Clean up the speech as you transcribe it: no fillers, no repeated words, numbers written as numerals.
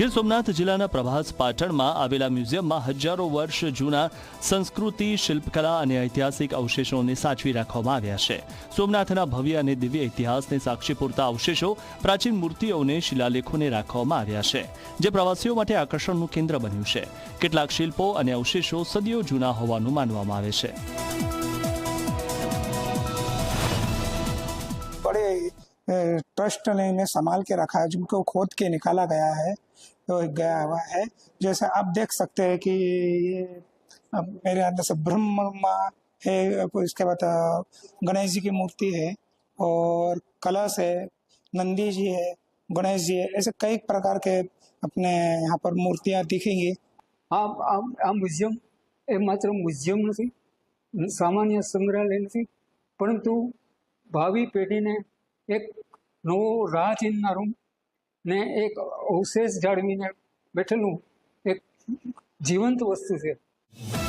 ગીર સોમનાથ જિલ્લાના પ્રભાસ પાટણમાં આવેલા મ્યુઝિયમમાં હજારો વર્ષ જૂના સંસ્કૃતિ, શિલ્પકલા અને ઐતિહાસિક અવશેષોને સાચવી રાખવામાં આવ્યા છે. સોમનાથના ભવ્ય અને દિવ્ય ઇતિહાસને સાક્ષી પૂરતા અવશેષો, પ્રાચીન મૂર્તિઓને શિલાલેખોને રાખવામાં આવ્યા છે, જે પ્રવાસીઓ માટે આકર્ષણનું કેન્દ્ર બન્યું છે. કેટલાક શિલ્પો અને અવશેષો સદીઓ જૂના હોવાનું માનવામાં આવે છે. ट्रस्ट ने इन्हें संभाल के रखा है, जिनको खोद के निकाला गया है, तो गया हुआ है. जैसे आप देख सकते हैं कि ये मेरे अंदर से ब्रह्मा है, इसके बाद गणेश जी की मूर्ति है और कलश है, नंदी जी है, गणेश जी है, ऐसे कई प्रकार के अपने यहाँ पर मूर्तियाँ दिखेंगी. આ મ્યુઝિયમ એ માત્ર મ્યુઝિયમ નથી, સામાન્ય સંગ્રહાલય નથી, પરંતુ ભાવિ પેઢીને એક નવો રાહ ચીંધનારું ને એક અવશેષ જાળવીને બેઠેલું એક જીવંત વસ્તુ છે.